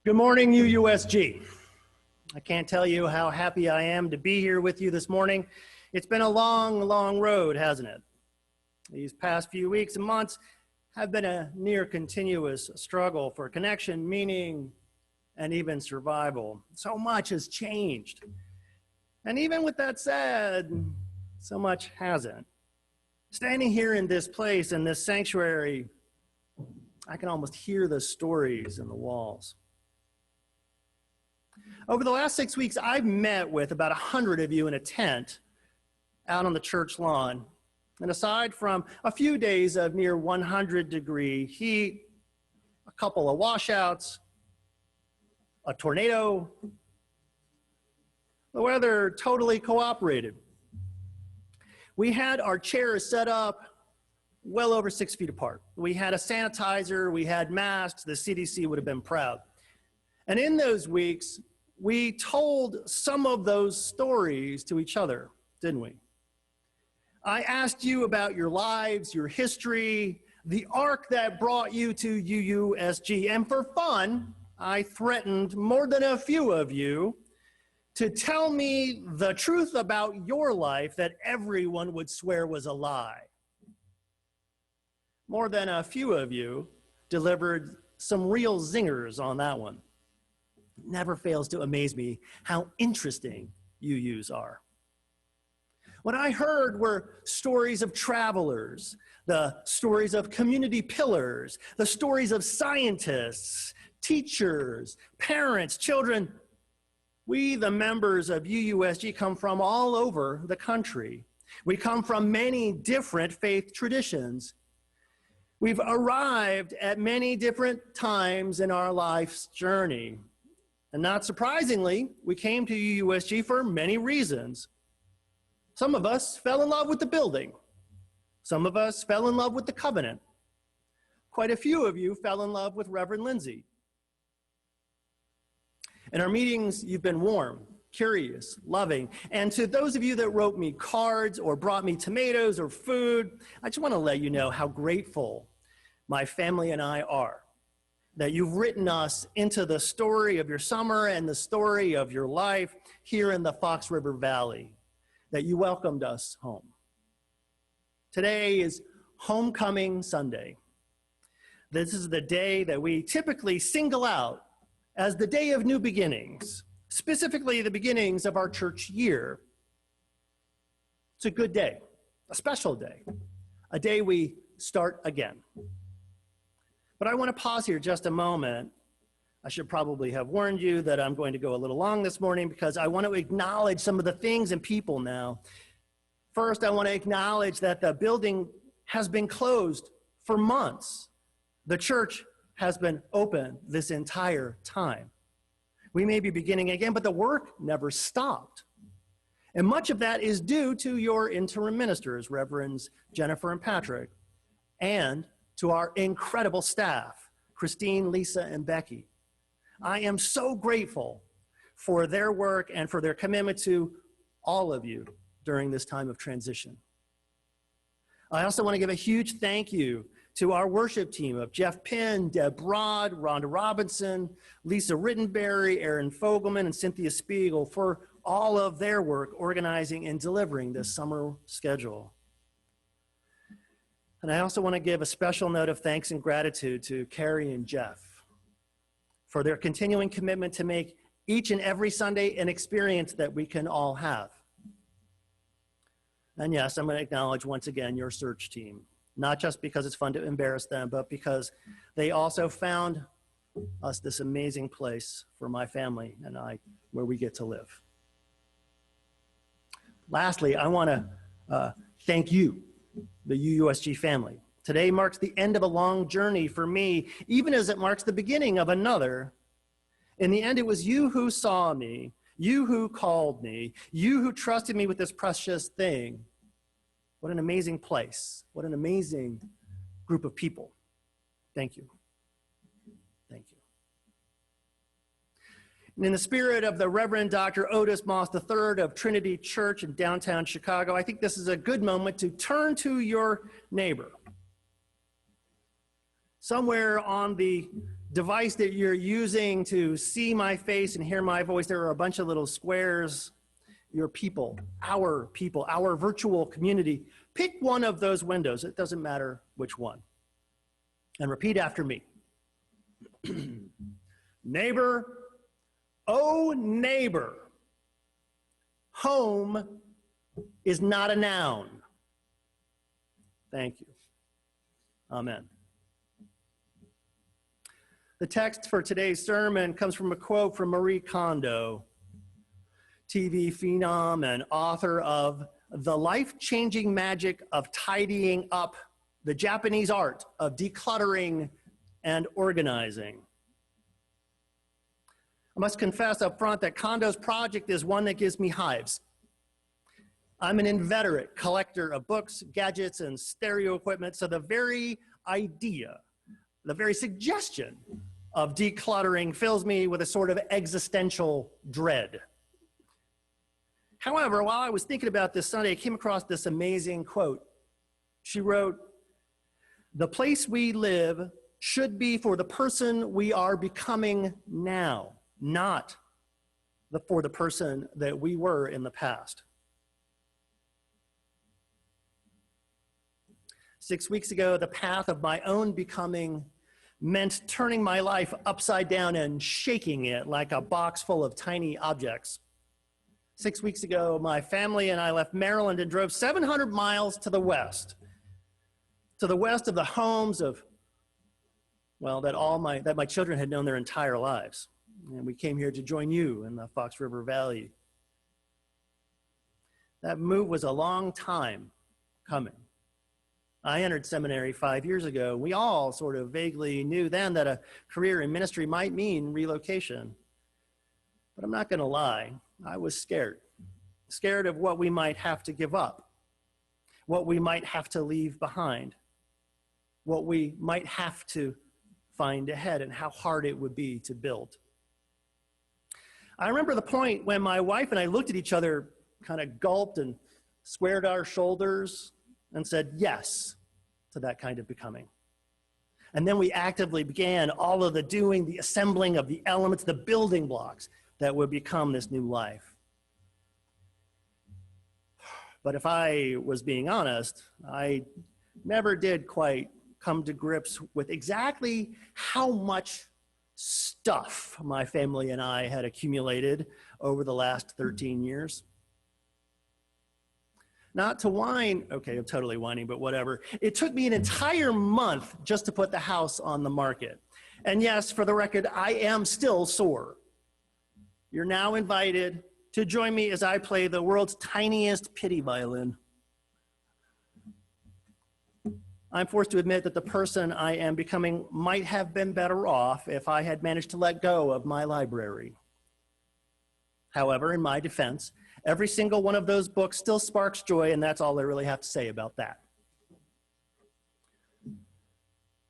Good morning, UUSG. I can't tell you how happy I am to be here with you this morning. It's been a long, long road, hasn't it? These past few weeks and months have been a near continuous struggle for connection, meaning, and even survival. So much has changed. And even with that said, so much hasn't. Standing here in this place, in this sanctuary, I can almost hear the stories in the walls. Over the last 6 weeks, I've met with about 100 of you in a tent out on the church lawn. And aside from a few days of near 100-degree heat, a couple of washouts, a tornado, the weather totally cooperated. We had our chairs set up well over 6 feet apart. We had a sanitizer, we had masks, the CDC would have been proud. And in those weeks, we told some of those stories to each other, didn't we? I asked you about your lives, your history, the arc that brought you to UUSG. And for fun, I threatened more than a few of you to tell me the truth about your life that everyone would swear was a lie. More than a few of you delivered some real zingers on that one. It never fails to amaze me how interesting UUs are. What I heard were stories of travelers, the stories of community pillars, the stories of scientists, teachers, parents, children. We, the members of UUSG, come from all over the country. We come from many different faith traditions. We've arrived at many different times in our life's journey. And not surprisingly, we came to UUSG for many reasons. Some of us fell in love with the building. Some of us fell in love with the covenant. Quite a few of you fell in love with Reverend Lindsay. In our meetings, you've been warm, curious, loving. And to those of you that wrote me cards or brought me tomatoes or food, I just want to let you know how grateful my family and I are that you've written us into the story of your summer and the story of your life here in the Fox River Valley, that you welcomed us home. Today is Homecoming Sunday. This is the day that we typically single out as the day of new beginnings, specifically the beginnings of our church year. It's a good day, a special day, a day we start again. But I want to pause here just a moment. I should probably have warned you that I'm going to go a little long this morning because I want to acknowledge some of the things and people now. First, I want to acknowledge that the building has been closed for months. The church has been open this entire time. We may be beginning again, but the work never stopped. And much of that is due to your interim ministers, Reverends Jennifer and Patrick, and to our incredible staff, Christine, Lisa, and Becky. I am so grateful for their work and for their commitment to all of you during this time of transition. I also want to give a huge thank you to our worship team of Jeff Pinn, Deb Broad, Rhonda Robinson, Lisa Rittenberry, Aaron Fogelman, and Cynthia Spiegel for all of their work organizing and delivering this summer schedule. And I also want to give a special note of thanks and gratitude to Carrie and Jeff for their continuing commitment to make each and every Sunday an experience that we can all have. And yes, I'm going to acknowledge once again your search team, not just because it's fun to embarrass them, but because they also found us this amazing place for my family and I, where we get to live. Lastly, I want to thank you, the UUSG family. Today marks the end of a long journey for me, even as it marks the beginning of another. In the end, it was you who saw me, you who called me, you who trusted me with this precious thing. What an amazing place. What an amazing group of people. Thank you. Thank you. And in the spirit of the Reverend Dr. Otis Moss III of Trinity Church in downtown Chicago, I think this is a good moment to turn to your neighbor. Somewhere on the device that you're using to see my face and hear my voice, there are a bunch of little squares. Your people, our virtual community. Pick one of those windows. It doesn't matter which one. And repeat after me. Neighbor, oh neighbor, home is not a noun. Thank you. Amen. The text for today's sermon comes from a quote from Marie Kondo, TV phenom and author of The Life-Changing Magic of Tidying Up, the Japanese Art of Decluttering and Organizing. I must confess up front that Kondo's project is one that gives me hives. I'm an inveterate collector of books, gadgets, and stereo equipment, so the very idea, the very suggestion of decluttering fills me with a sort of existential dread. However, while I was thinking about this Sunday, I came across this amazing quote. She wrote, "The place we live should be for the person we are becoming now, not for the person that we were in the past." 6 weeks ago, the path of my own becoming meant turning my life upside down and shaking it like a box full of tiny objects. 6 weeks ago, my family and I left Maryland and drove 700 miles to the west of the homes of, well, that my children had known their entire lives. And we came here to join you in the Fox River Valley. That move was a long time coming. I entered seminary 5 years ago. We all sort of vaguely knew then that a career in ministry might mean relocation. But I'm not going to lie, I was scared. Scared of what we might have to give up, what we might have to leave behind, what we might have to find ahead, and how hard it would be to build. I remember the point when my wife and I looked at each other, kind of gulped and squared our shoulders and said yes to that kind of becoming. And then we actively began all of the doing, the assembling of the elements, the building blocks that would become this new life. But if I was being honest, I never did quite come to grips with exactly how much stuff my family and I had accumulated over the last 13 years. Not to whine, okay, I'm totally whining, but whatever. It took me an entire month just to put the house on the market. And yes, for the record, I am still sore. You're now invited to join me as I play the world's tiniest pity violin. I'm forced to admit that the person I am becoming might have been better off if I had managed to let go of my library. However, in my defense, every single one of those books still sparks joy, and that's all I really have to say about that.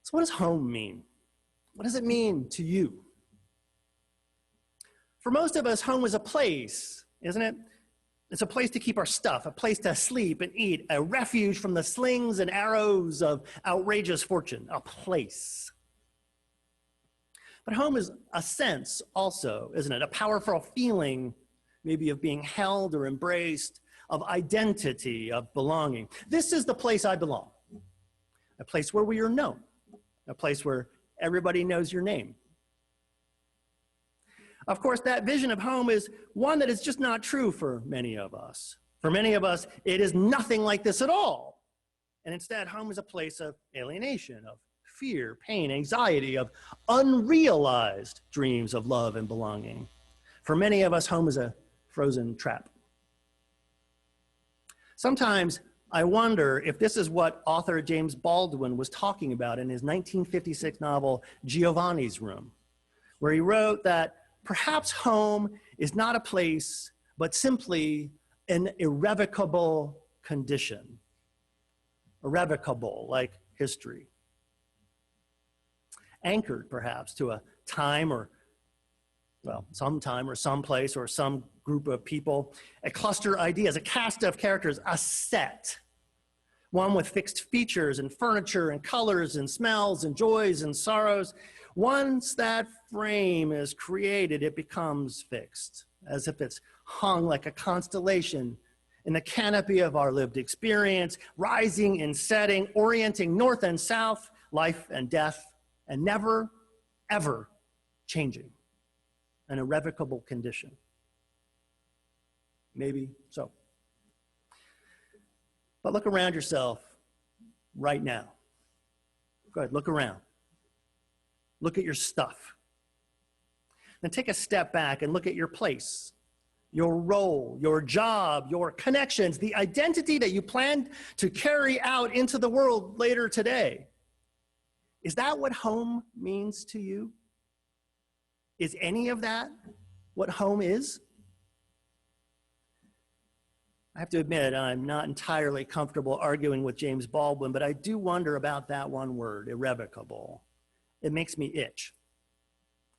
So what does home mean? What does it mean to you? For most of us, home is a place, isn't it? It's a place to keep our stuff, a place to sleep and eat, a refuge from the slings and arrows of outrageous fortune, a place. But home is a sense also, isn't it? A powerful feeling, maybe of being held or embraced, of identity, of belonging. This is the place I belong, a place where we are known, a place where everybody knows your name. Of course, that vision of home is one that is just not true for many of us. For many of us, it is nothing like this at all. And instead, home is a place of alienation, of fear, pain, anxiety, of unrealized dreams of love and belonging. For many of us, home is a frozen trap. Sometimes I wonder if this is what author James Baldwin was talking about in his 1956 novel, Giovanni's Room, where he wrote that perhaps home is not a place, but simply an irrevocable condition. Irrevocable, like history. Anchored, perhaps, to a time or, well, some time or some place or some group of people, a cluster of ideas, a cast of characters, a set, one with fixed features and furniture and colors and smells and joys and sorrows. Once that frame is created, it becomes fixed, as if it's hung like a constellation in the canopy of our lived experience, rising and setting, orienting north and south, life and death, and never, ever changing, an irrevocable condition. Maybe so. But look around yourself right now. Go ahead, look around. Look at your stuff. Then take a step back and look at your place, your role, your job, your connections, the identity that you plan to carry out into the world later today. Is that what home means to you? Is any of that what home is? I have to admit, I'm not entirely comfortable arguing with James Baldwin, but I do wonder about that one word, irrevocable. It makes me itch.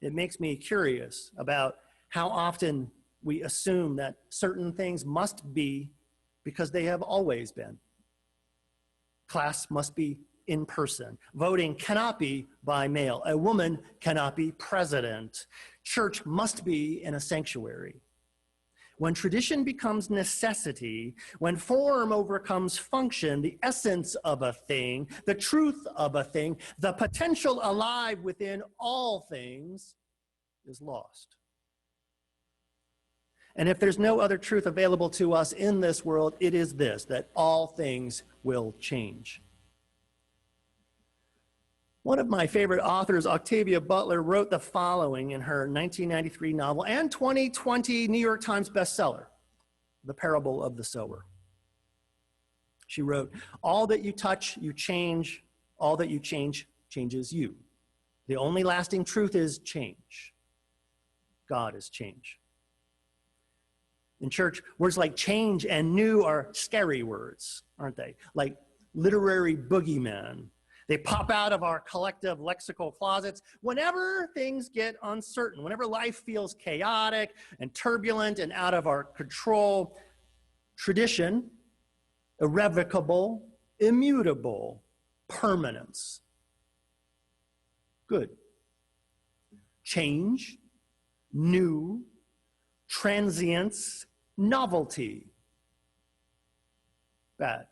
It makes me curious about how often we assume that certain things must be because they have always been. Class must be in person. Voting cannot be by mail. A woman cannot be president. Church must be in a sanctuary. When tradition becomes necessity, when form overcomes function, the essence of a thing, the truth of a thing, the potential alive within all things is lost. And if there's no other truth available to us in this world, it is this, that all things will change. One of my favorite authors, Octavia Butler, wrote the following in her 1993 novel and 2020 New York Times bestseller, The Parable of the Sower. She wrote, "All that you touch, you change. All that you change, changes you. The only lasting truth is change. God is change." In church, words like change and new are scary words, aren't they? Like literary boogeymen. They pop out of our collective lexical closets whenever things get uncertain, whenever life feels chaotic and turbulent and out of our control. Tradition, irrevocable, immutable, permanence. Good. Change, new, transience, novelty. Bad.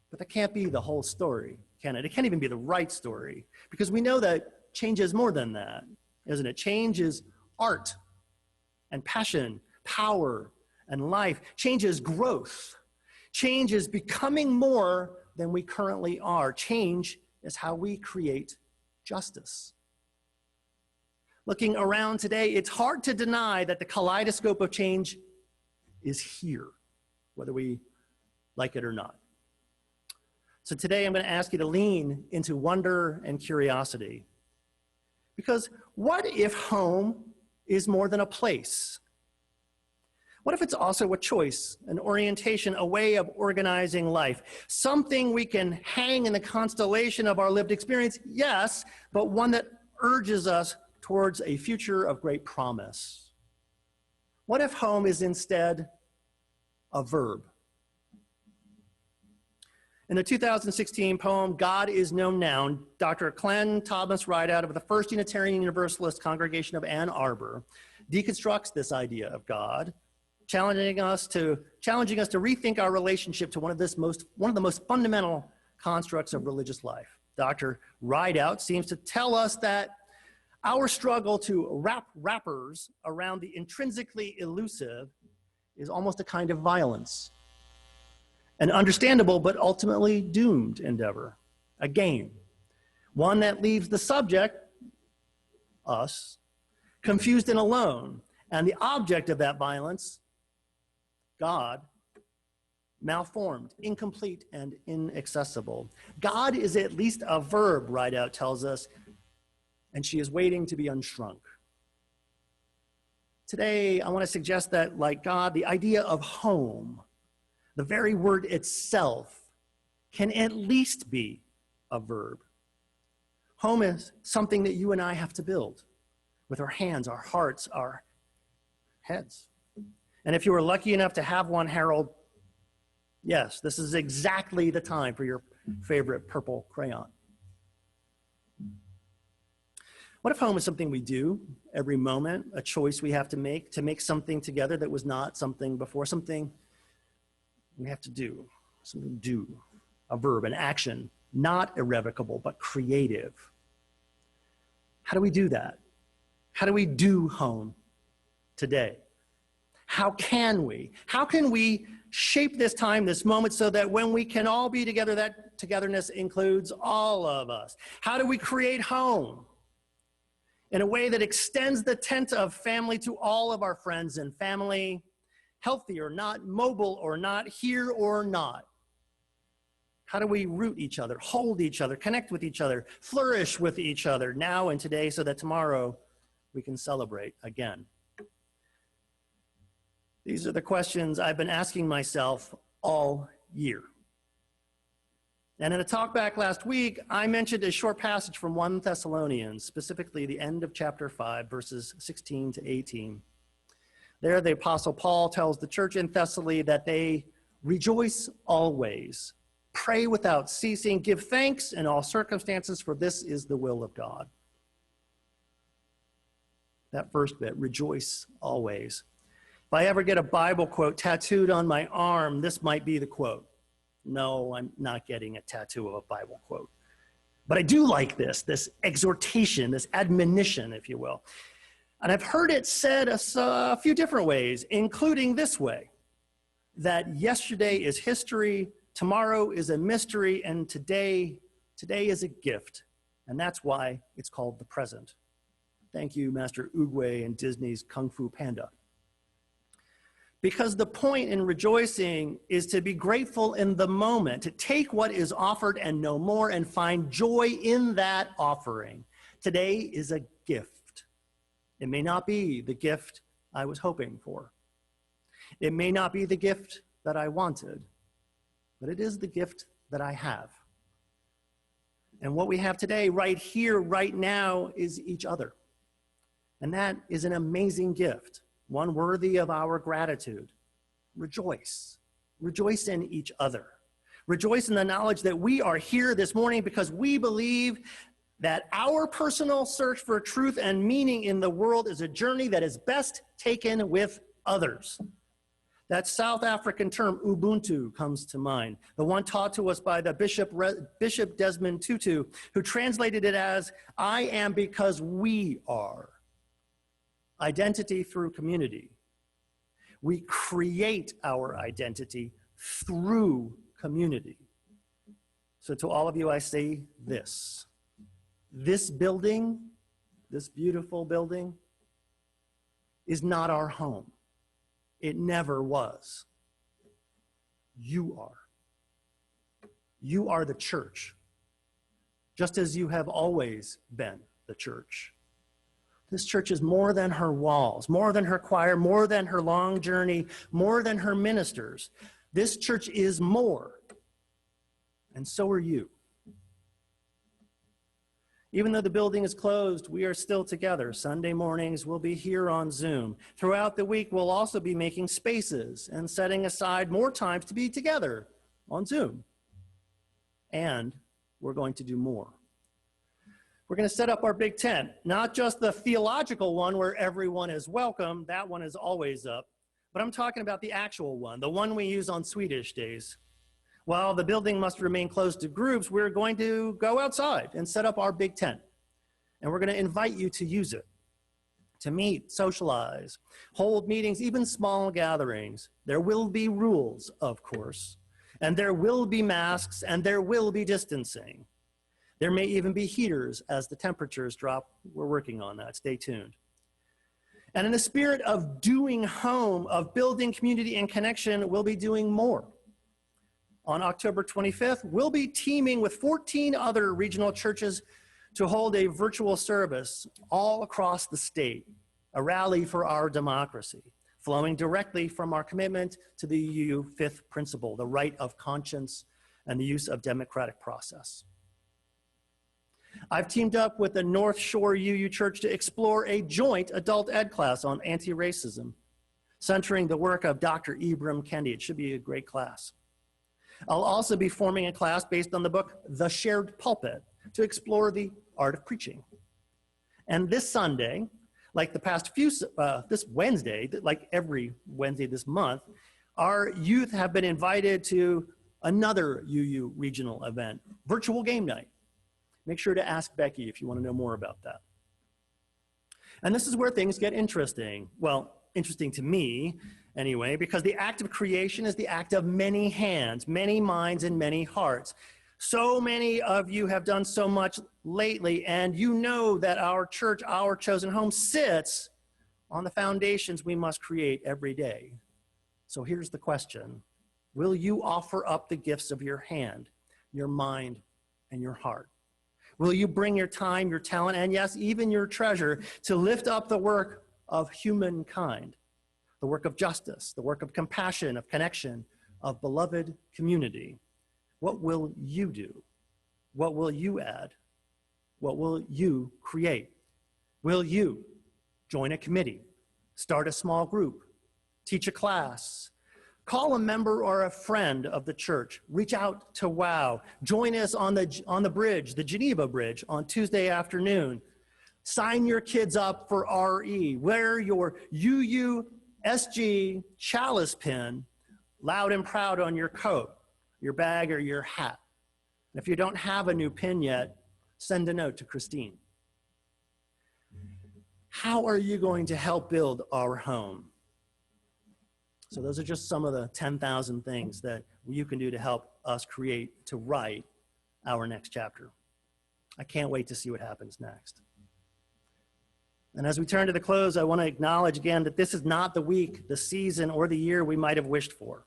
But that can't be the whole story, can it? It can't even be the right story, because we know that change is more than that, isn't it? Change is art and passion, power and life. Change is growth. Change is becoming more than we currently are. Change is how we create justice. Looking around today, it's hard to deny that the kaleidoscope of change is here, whether we like it or not. So today I'm going to ask you to lean into wonder and curiosity. Because what if home is more than a place? What if it's also a choice, an orientation, a way of organizing life? Something we can hang in the constellation of our lived experience, yes, but one that urges us towards a future of great promise. What if home is instead a verb? In the 2016 poem, God is No Noun, Dr. Clan Thomas Rideout of the First Unitarian Universalist Congregation of Ann Arbor deconstructs this idea of God, challenging us to rethink our relationship to one of the most fundamental constructs of religious life. Dr. Rideout seems to tell us that our struggle to wrap wrappers around the intrinsically elusive is almost a kind of violence. An understandable but ultimately doomed endeavor, a game, one that leaves the subject, us, confused and alone, and the object of that violence, God, malformed, incomplete, and inaccessible. God is at least a verb, Rideout tells us, and she is waiting to be unshrunk. Today, I want to suggest that, like God, the idea of home, the very word itself, can at least be a verb. Home is something that you and I have to build with our hands, our hearts, our heads. And if you were lucky enough to have one, Harold, Yes, this is exactly the time for your favorite purple crayon. What if home is something we do every moment, a choice we have to make something together that was not something before, something we have to do, something to do, a verb, an action, not irrevocable, but creative. How do we do that? How do we do home today? How can we? How can we shape this time, this moment, so that when we can all be together, that togetherness includes all of us? How do we create home in a way that extends the tent of family to all of our friends and family, healthy or not, mobile or not, here or not? How do we root each other, hold each other, connect with each other, flourish with each other now and today so that tomorrow we can celebrate again? These are the questions I've been asking myself all year. And in a talk back last week, I mentioned a short passage from 1 Thessalonians, specifically the end of chapter 5, verses 16 to 18. There, the Apostle Paul tells the church in Thessaly that they rejoice always, pray without ceasing, give thanks in all circumstances, for this is the will of God. That first bit, rejoice always. If I ever get a Bible quote tattooed on my arm, this might be the quote. No, I'm not getting a tattoo of a Bible quote. But I do like this exhortation, this admonition, if you will. And I've heard it said a few different ways, including this way, that yesterday is history, tomorrow is a mystery, and today is a gift. And that's why it's called the present. Thank you, Master Oogway and Disney's Kung Fu Panda. Because the point in rejoicing is to be grateful in the moment, to take what is offered and no more and find joy in that offering. Today is a gift. It may not be the gift I was hoping for. It may not be the gift that I wanted, but it is the gift that I have. And what we have today, right here, right now, is each other. And that is an amazing gift, one worthy of our gratitude. Rejoice. Rejoice in each other. Rejoice in the knowledge that we are here this morning because we believe that our personal search for truth and meaning in the world is a journey that is best taken with others. That South African term, Ubuntu, comes to mind, the one taught to us by the Bishop Desmond Tutu, who translated it as, I am because we are. Identity through community. We create our identity through community. So to all of you, I say this. This building, this beautiful building, is not our home. It never was. You are. You are the church, just as you have always been the church. This church is more than her walls, more than her choir, more than her long journey, more than her ministers. This church is more, and so are you. Even though the building is closed, we are still together. Sunday mornings, we'll be here on Zoom. Throughout the week, we'll also be making spaces and setting aside more times to be together on Zoom. And we're going to do more. We're going to set up our big tent, not just the theological one where everyone is welcome. That one is always up. But I'm talking about the actual one, the one we use on Swedish days. While the building must remain closed to groups, we're going to go outside and set up our big tent. And we're going to invite you to use it, to meet, socialize, hold meetings, even small gatherings. There will be rules, of course, and there will be masks, and there will be distancing. There may even be heaters as the temperatures drop. We're working on that. Stay tuned. And in the spirit of doing home, of building community and connection, we'll be doing more. On October 25th, we'll be teaming with 14 other regional churches to hold a virtual service all across the state, a rally for our democracy, flowing directly from our commitment to the UU fifth principle, the right of conscience and the use of democratic process. I've teamed up with the North Shore UU Church to explore a joint adult ed class on anti-racism, centering the work of Dr. Ibram Kendi. It should be a great class. I'll also be forming a class based on the book, The Shared Pulpit, to explore the art of preaching. And this Sunday, like the past few, this Wednesday, like every Wednesday this month, our youth have been invited to another UU regional event, virtual game night. Make sure to ask Becky if you want to know more about that. And this is where things get interesting. Well, interesting to me anyway, because the act of creation is the act of many hands, many minds, and many hearts. So many of you have done so much lately, and you know that our church, our chosen home, sits on the foundations we must create every day. So here's the question. Will you offer up the gifts of your hand, your mind, and your heart? Will you bring your time, your talent, and yes, even your treasure to lift up the work of humankind, the work of justice, the work of compassion, of connection, of beloved community? What will you do? What will you add? What will you create? Will you join a committee, start a small group, teach a class, call a member or a friend of the church, reach out to WOW, join us on the bridge, the Geneva Bridge, on Tuesday afternoon, sign your kids up for RE, wear your UUSG chalice pin loud and proud on your coat, your bag, or your hat. And if you don't have a new pin yet, send a note to Christine. How are you going to help build our home? So those are just some of the 10,000 things that you can do to help us create, to write our next chapter. I can't wait to see what happens next. And as we turn to the close, I want to acknowledge again that this is not the week, the season, or the year we might have wished for.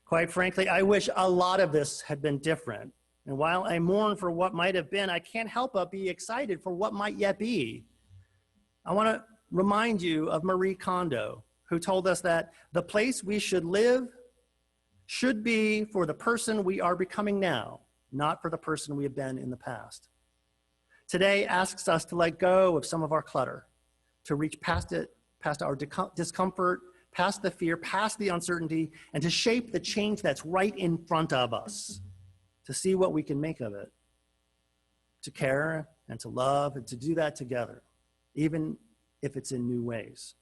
Quite frankly, I wish a lot of this had been different. And while I mourn for what might have been, I can't help but be excited for what might yet be. I want to remind you of Marie Kondo, who told us that the place we should live should be for the person we are becoming now, not for the person we have been in the past. Today asks us to let go of some of our clutter, to reach past it, past our discomfort, past the fear, past the uncertainty, and to shape the change that's right in front of us, to see what we can make of it, to care and to love and to do that together, even if it's in new ways.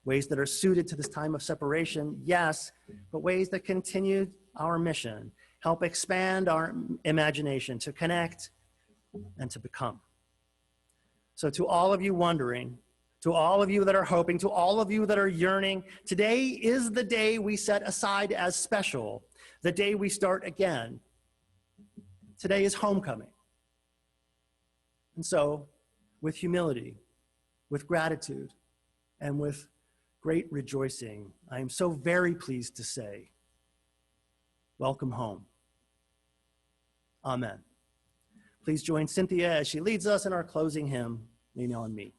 Ways that are suited to this time of separation, yes, but ways that continue our mission, help expand our imagination to connect and to become. So to all of you wondering, to all of you that are hoping, to all of you that are yearning, today is the day we set aside as special, the day we start again. Today is homecoming. And so, with humility, with gratitude, and with great rejoicing, I am so very pleased to say, welcome home. Amen. Please join Cynthia as she leads us in our closing hymn, Lean on Me.